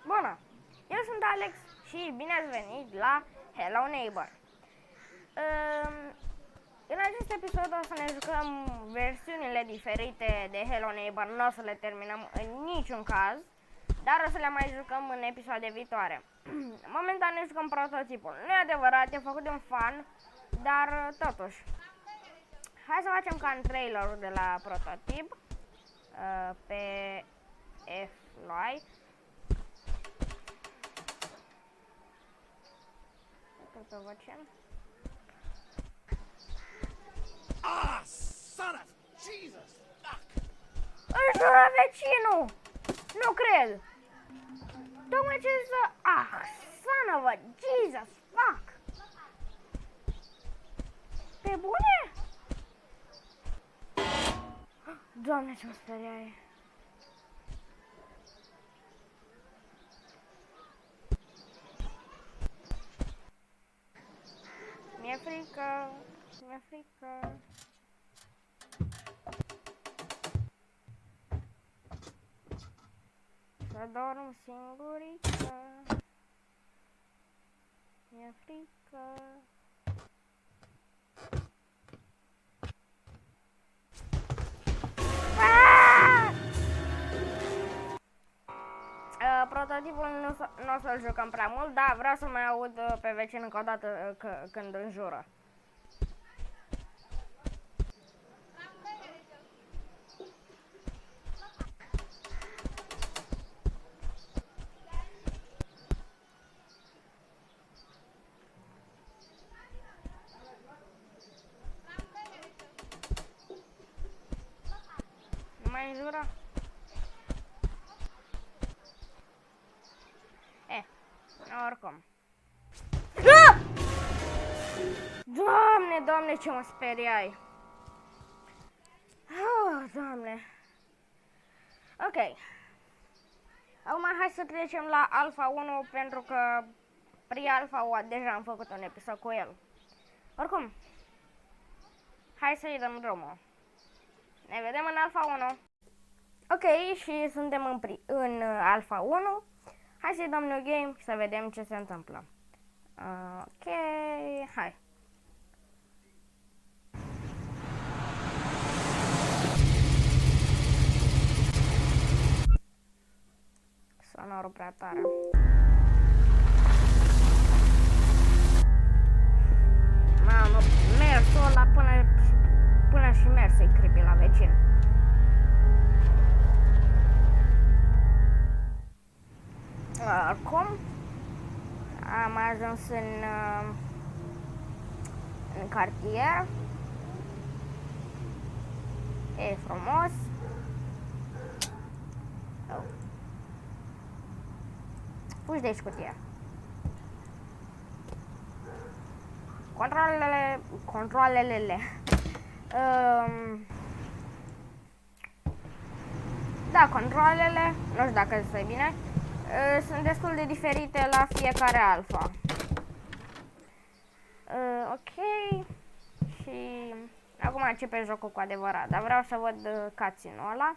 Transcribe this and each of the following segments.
Bună! Eu sunt Alex și bine ați venit la Hello Neighbor. În acest episod o să ne jucăm versiunile diferite de Hello Neighbor. Nu o să le terminăm în niciun caz, dar o să le mai jucăm în episoade viitoare. Momentan ne jucăm prototipul. Nu e adevărat, e făcut de un fan, dar totuși. Hai să facem ca în trailerul de la prototip. Pe F-Fly. Să facem. Ah, son of Jesus! Fuck! Își jură vecinul! Nu cred! Tocmai ce să... son of a Jesus! Fuck! Pe bune? Doamne, ce mă speriai! Mi-e frică! Mi-e frică! Să dorm singurică. Mi-e frică. Prototipul nu o să-l jucăm prea mult, dar vreau să mai aud pe vecin încă o dată când înjură. Nu mai înjură? Oricum. Doamne, doamne, ce mă speriai. Doamne. Ok. Acum hai să trecem la Alpha 1 pentru că pre-Alpha deja am făcut un episod cu el. Oricum. Hai să-i dăm drumul. Ne vedem în Alpha 1. Ok, și suntem în Alpha 1. Hai să-i dăm new game și să vedem ce se întâmplă. Ok, hai. Sonorul prea tare. Mamă, mersul ăla până și mers e creepy la vecin. Acum am ajuns în cartier. E frumos. Puși de aici cutia. Controlele. Da, controlele, nu știu dacă se bine. Sunt destul de diferite la fiecare alfa. Ok. Și acum începe jocul cu adevărat, dar vreau să văd cutscene-ul ăla.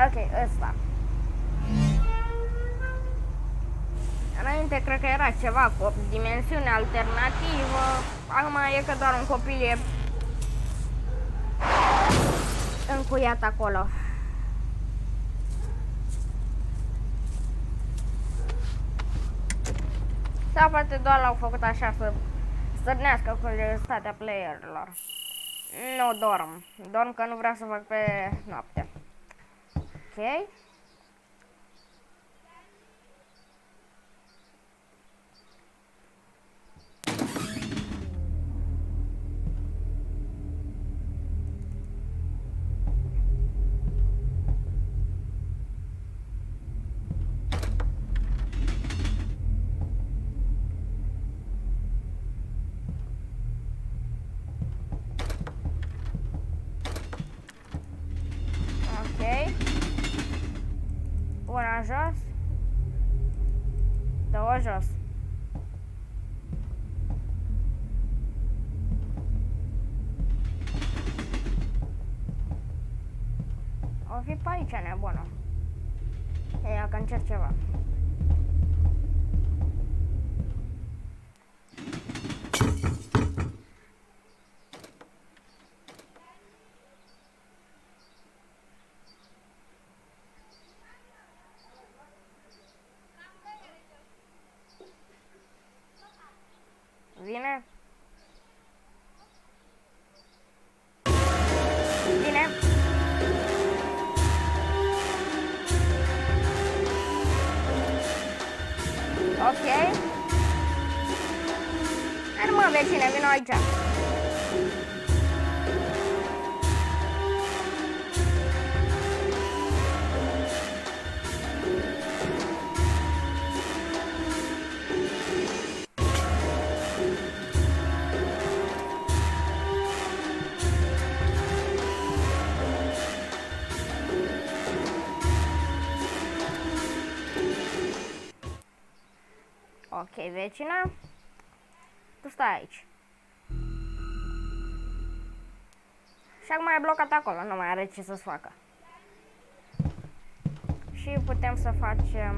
Ok, ăsta. Înainte cred că era ceva cu o dimensiune alternativă. Acum e că doar un copil e încuiat acolo. Sau poate doar l-au făcut așa să stârnească curiozitatea playerilor. Nu dorm. Dorm că nu vreau să fac pe noapte. Ok. Una jos. Două jos. O fi pe aici nebună. Ia că încerc ceva. Vine? Vine? Ok. Hai mă, vecine, vino aici. Ok, vecina. Tu stai aici. Și acum e blocat acolo, nu mai are ce să-ți facă. Și putem să facem...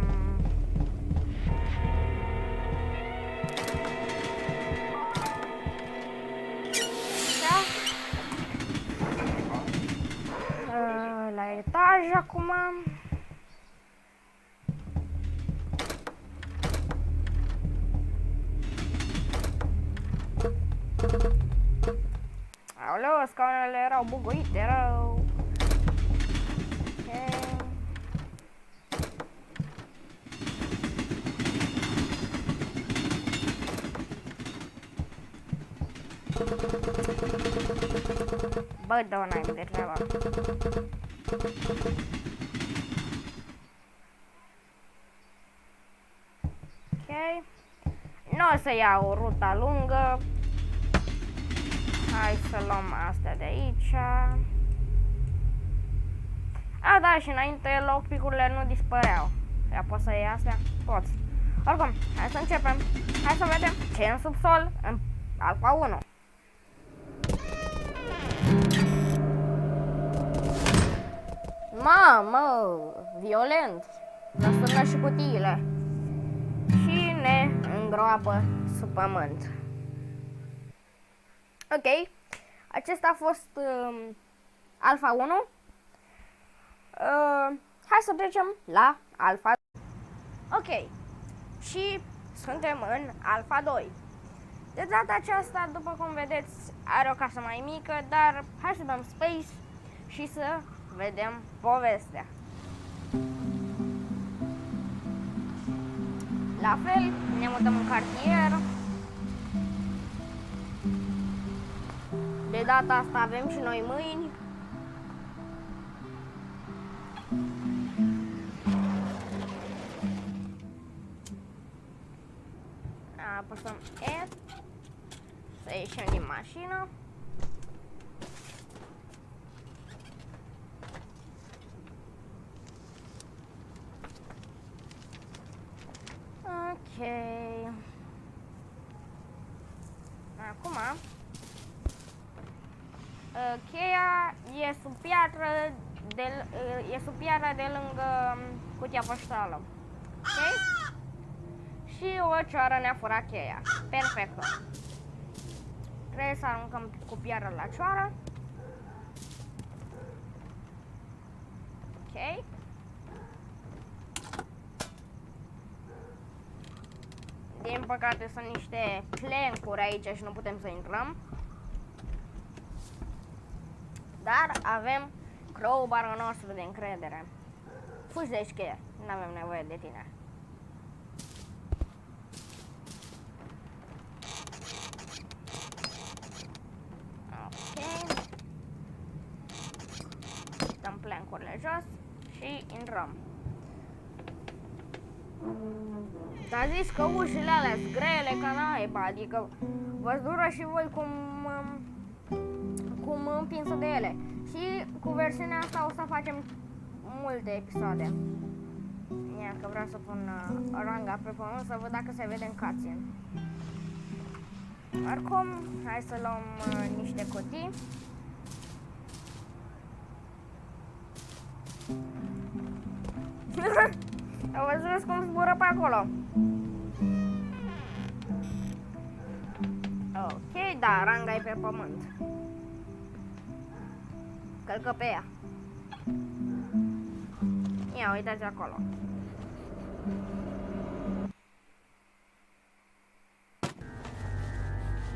La etaj acum. Aoleu, scaunele erau buguite, rău. Ok. Bă, dă-o n-ai de treaba. Ok. Nu o să iau ruta lungă. Hai să luăm astea de aici. A, da, și înainte lockpick-urile nu dispăreau. Ia, poți să iei astea? Poți. Oricum, hai să începem. Hai să vedem ce e în subsol în Alpha 1. Mamă, violent. Răsturnă și cutiile. Și ne îngroapă sub pământ. Ok, acesta a fost Alpha 1. Hai să trecem la Alpha. Ok, și suntem în Alpha 2. De data aceasta, după cum vedeți, are o casă mai mică, dar hai să dăm space și să vedem povestea. La fel, ne mutăm în cartier. De data asta avem și noi mâini. Apăsăm E să ieșim din mașină. Ok. Acum cheia e sub piatră de lângă cutia poștală. Ok? Și o cioară ne-a furat cheia. Perfect. Trebuie să aruncăm cu piatră la cioară. Ok. Din păcate sunt niște plank-uri aici și nu putem să intrăm. Dar avem crowbar-ul nostru de încredere. Fugi de aici, cheie. Nu avem nevoie de tine. Ok. Dăm plank-urile jos și intrăm. Dar zis că ușile alea sunt grele ca naiba, adică vă dură și voi cum împinsă de ele. Și cu versiunea asta o să facem multe episoade. Ia că vreau să pun ranga pe pământ să văd dacă se vede în cutscene. Oricum, hai să luăm niște cutii. vedeți cum zbură pe acolo. Ok, da, ranga e pe pământ. Călcă pe ea. Ia, uitați acolo.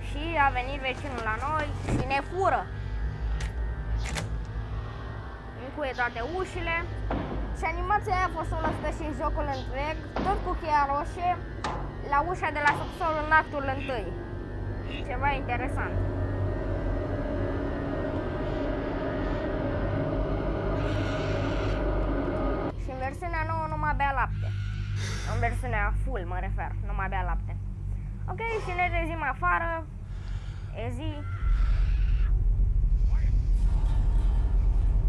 Și a venit vecinul la noi și ne fură. Încuie toate ușile. Și animația aia a fost folosită și în jocul întreg, tot cu cheia roșie, la ușa de la subsol în actul întâi. Ceva interesant. Și în versiunea nouă nu mai bea lapte. În versiunea full mă refer, nu mai bea lapte. Ok, și ne trezim afară. E zi.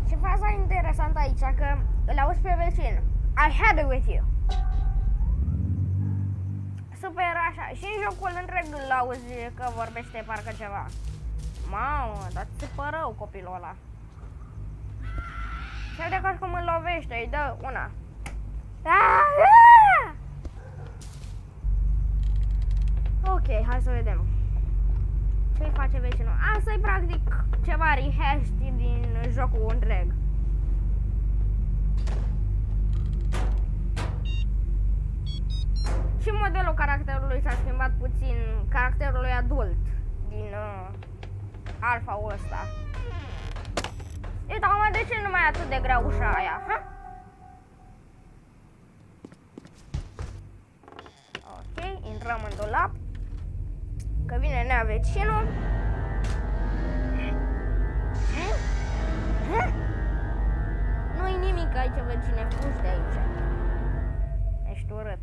Și faza interesantă aici, că îl auzi pe vecin. I had it with you. Super așa. Și în jocul întreg îl auzi că vorbește parcă ceva. Mamă, dar ți se rău copilul ăla. Și de ca și cum îl lovește, îi dă una. Ok, hai să vedem. Ce-i face vecinul? Asta-i practic ceva rehash din jocul întreg. Și modelul caracterului s-a schimbat puțin, caracterului adult din alfa-ul ăsta. Uite, acum de ce nu mai e atât de grea ușa aia? Ha? Ok, intrăm în dulap. Că vine nea vecinul. Nu-i nimic aici, vecine, fugi de aici. Ești urât.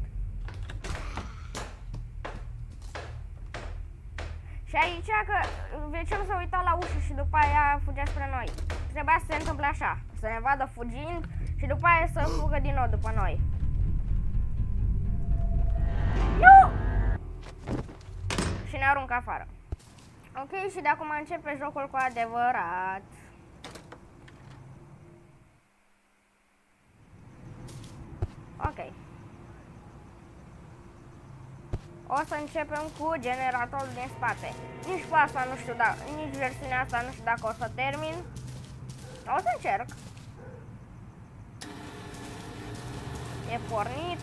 Și aici că vecinul s-a uitat la ușă și după aia fugea spre noi. Trebuia să se întâmple așa, să ne vadă fugind și după aia să fugă din nou după noi. Nu! Și ne aruncă afară. Ok, și de acum începe jocul cu adevărat. Ok. O să începem cu generatorul din spate. Nici cu asta nu știu, nici versiunea asta nu știu dacă o să termin. O să încerc. E pornit.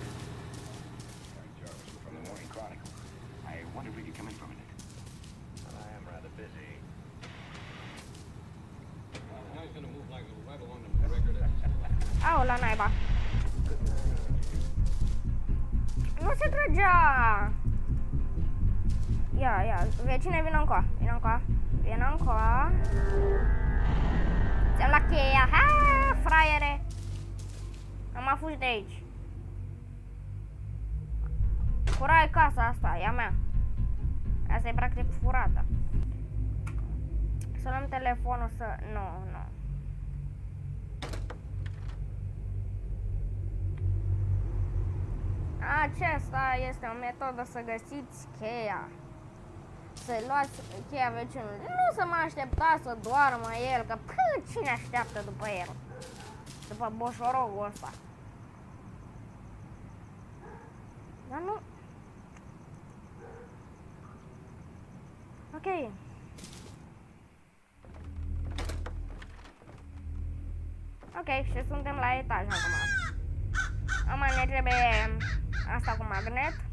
Au, la naiba. Nu se trăgea. Ia, vecine, vină încoa. Vină încoa. Ți-am luat cheia. Ha, fraiere. Am fugi de aici. Furai casa asta, e a mea. Asta e practic furată. Să luăm telefonul să... Nu. Aceasta este o metodă să găsiți cheia. Să luați cheia vecinului. Nu să mă așteptați să doarmă el, că cine așteaptă după el? După boșorogul ăsta. Dar nu... Ok. Ok, și suntem la etaj acum. Acum ne trebuie asta cu magnet.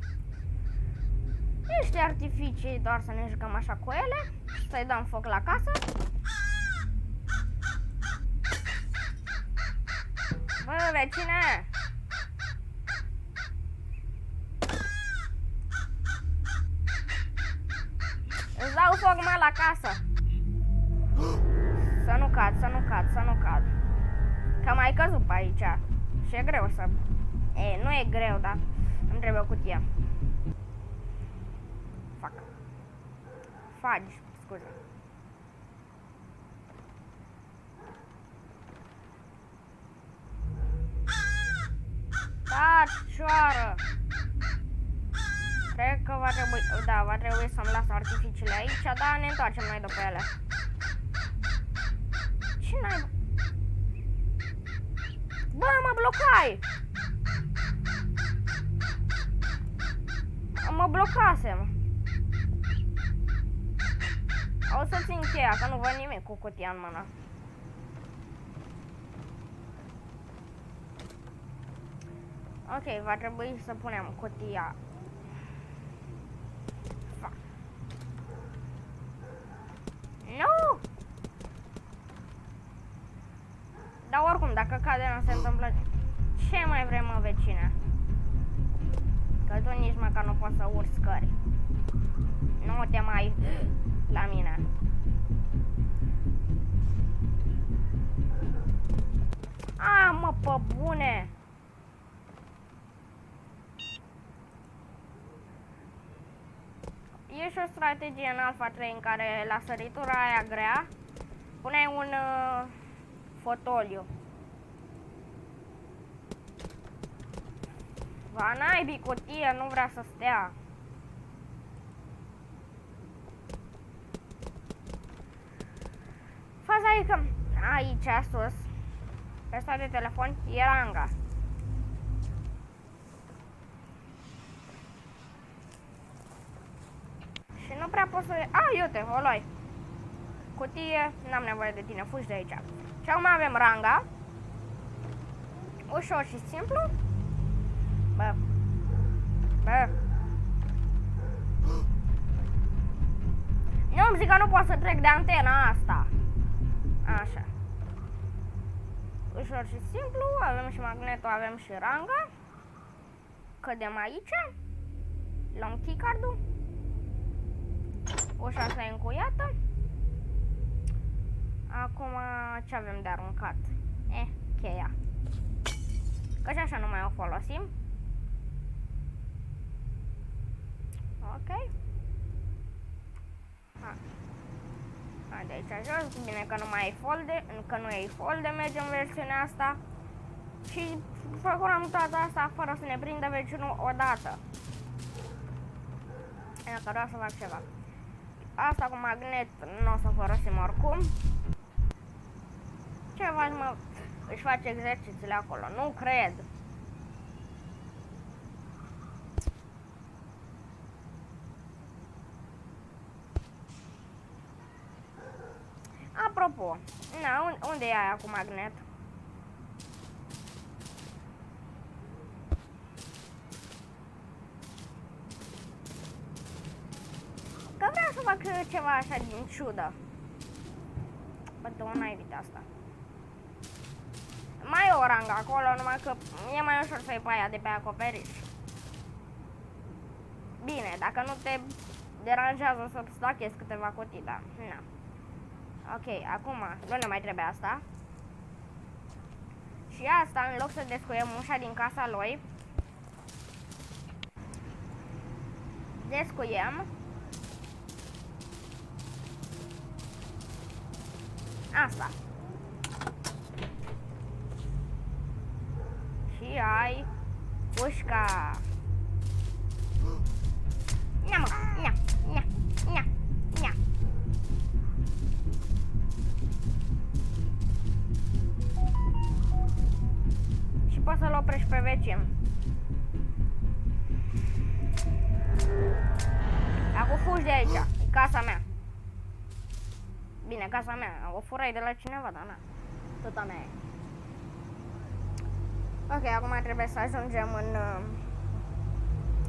Niște artificii, doar să ne jucăm așa cu ele. Să-i dăm foc la casă. Bă, vecine! Îți dau foc, mă, la casă. Să nu cad. Că am mai căzut pe aici. Și e greu să... nu e greu, dar îmi trebuie o cutie. Fagi, scuze. Taci, cioară! Cred că va trebui să-mi las artificiile aici, dar ne întoarcem noi după ele. Ce n-ai? Bă, mă blocai! mă blocasem. O să țin cheia, că nu văd nimic cu cutia în mână. Ok, va trebui să punem cutia. Nu! Dar oricum, dacă cade, nu se întâmplă. Ce mai vrem, mă, vecine? Că tu nici măcar nu poți să urci scări. Nu te mai la mine. A, mă, pe bune! E și o strategie în Alpha 3 în care la săritura aia grea puneai un fotoliu. Va naibii, cutie nu vrea să stea. Faza e că aici sus, pe ăsta de telefon, e ranga. Și nu prea pot să... iute, o luai. Cutie, n-am nevoie de tine, fugi de aici. Și acum avem ranga. Ușor și simplu. Bă. Nu-mi zic că nu pot să trec de antena asta. Așa. Ușor și simplu, avem și magnetul, avem și ranga. Cădem aici. Luăm keycard-ul. Ușa asta e încuiată. Acum ce avem de aruncat? Cheia. Că și așa nu mai o folosim. Ok. Hai de aici jos. Bine că nu mai e folder, că nu e folder, merge în versiunea asta. Și făcurăm toată asta fără să ne prindă veciunul odată. Că vreau să fac ceva. Asta cu magnet nu o să folosim oricum. Ce faci, mă? Își face exercițiile acolo. Nu cred. Apropo, unde e aia cu magnet? Că vreau să fac ceva așa din ciudă. Bă, tu n-ai evit asta. Mai e o rangă acolo, numai că e mai ușor să iei pe aia de pe acoperiș. Bine, dacă nu te deranjează să stachezi câteva cutii, da. Na. Ok, acum nu ne mai trebuie asta. Și asta, în loc să descuiem ușa din casa lui, descuiem asta. Și ai pușca. Ia, mă, ia. Și poți să-l oprești pe vecin. Acum fugi de aici, e casa mea. Bine, casa mea, o furai de la cineva, dar na, tot a mea e. Ok, acum trebuie să ajungem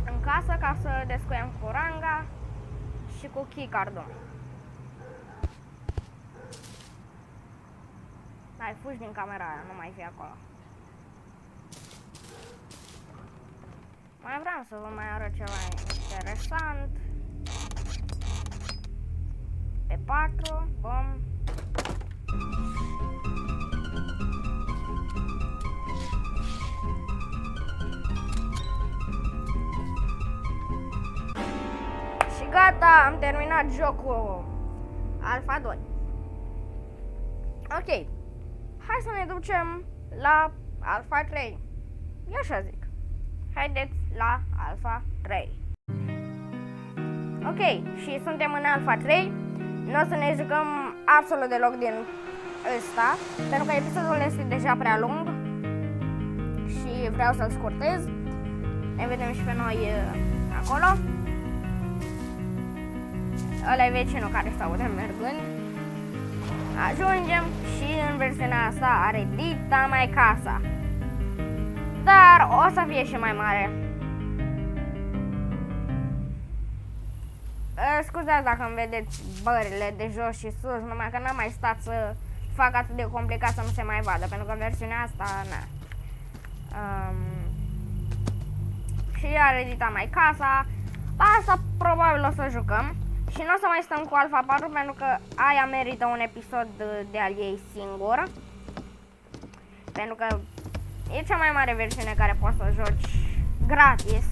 în casă ca să descuiem cu ranga și cu keycard-ul. Hai, fugi din camera aia, nu mai fi acolo. Mai vreau să vă mai arăt ceva interesant. Pe 4, bum. Și gata, am terminat jocul Alpha 2. Ok, hai să ne ducem la Alpha 3. Eu așa zic. Haideți la Alpha 3. Ok, și suntem în Alpha 3. Nu o să ne jucăm absolut deloc din ăsta, pentru că episodul este deja prea lung și vreau să-l scurtez. Ne vedem și pe noi acolo. ăla e vecinul care se aude mergând. Ajungem și în versiunea asta are dita mai casa. Dar o să fie și mai mare. Scuzați dacă îmi vedeți bările de jos și sus, numai că n-am mai stat să fac atât de complicat să nu se mai vadă, pentru că versiunea asta, na. Și are dita mai casa. Asta probabil o să jucăm. Și nu o să mai stăm cu Alpha 4 pentru că aia merită un episod de al ei singur. Pentru că e cea mai mare versiune care poți să joci gratis.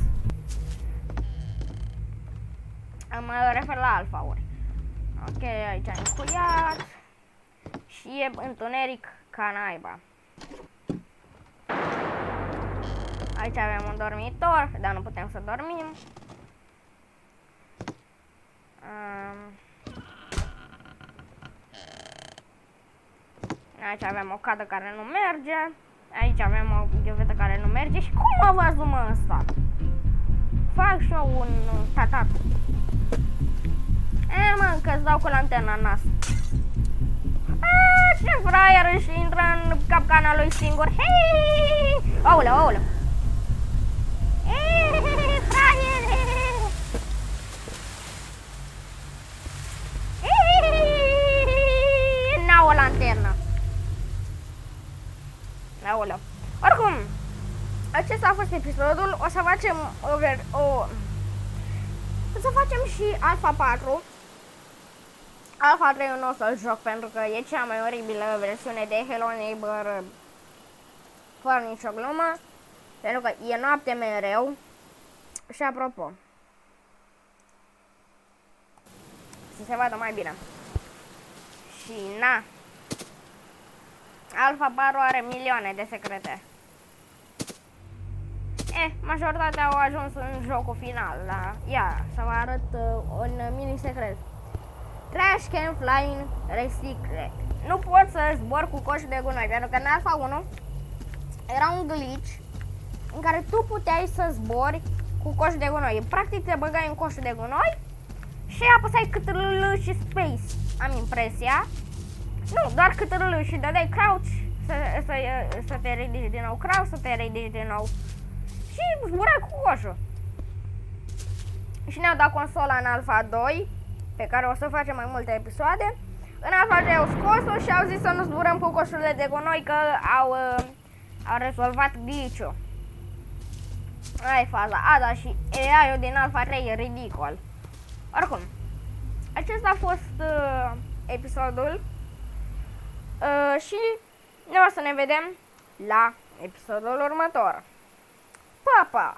Mă refer la alfa-uri. Ok, aici am încuiat. Și e întuneric ca naiba. Aici avem un dormitor, dar nu putem să dormim. Aici avem o cadă care nu merge. Aici avem o ghevetă care nu merge. Și cum mă văzut mă ăsta? Fac și eu un tatat. Mă, că-ți dau cu lanterna în nas. Ce fraier își intră în capcana lui singur. Hei! Aoleu, aoleu. Hei, fraier! N-au o lanternă. Aoleu. Oricum, acesta a fost episodul. O să facem o să facem și Alpha 4. Alpha 3 nu o să-l joc pentru că e cea mai oribilă versiune de Hello Neighbor, fără nicio glumă, pentru că e noapte mereu. Și apropo, să se vadă mai bine. Și na, Alpha 4 are milioane de secrete. Majoritatea au ajuns în jocul final, la ia, să vă arăt un mini secret. Trash can fly in secret. Nu pot să zbor cu coș de gunoi, pentru că în Alpha 1 era un glitch în care tu puteai să zbori cu coș de gunoi. Practic te băgai în coșul de gunoi și apăsai CTRL și space. Am impresia. Nu, doar CTRL și dădeai crouch să te ridici din nou, crouch să te ridici din nou. Și zburai cu coșul. Și ne-au dat consola în Alpha 2, pe care o să facem mai multe episoade. În Alpha 3 au scos-o și au zis să nu zburăm cu coșurile de gunoi, că au rezolvat glitch-ul. Aia e faza. Da, și AI-ul din Alpha 3 e ridicol. Oricum, acesta a fost episodul. Și noi o să ne vedem la episodul următor. Pa, pa!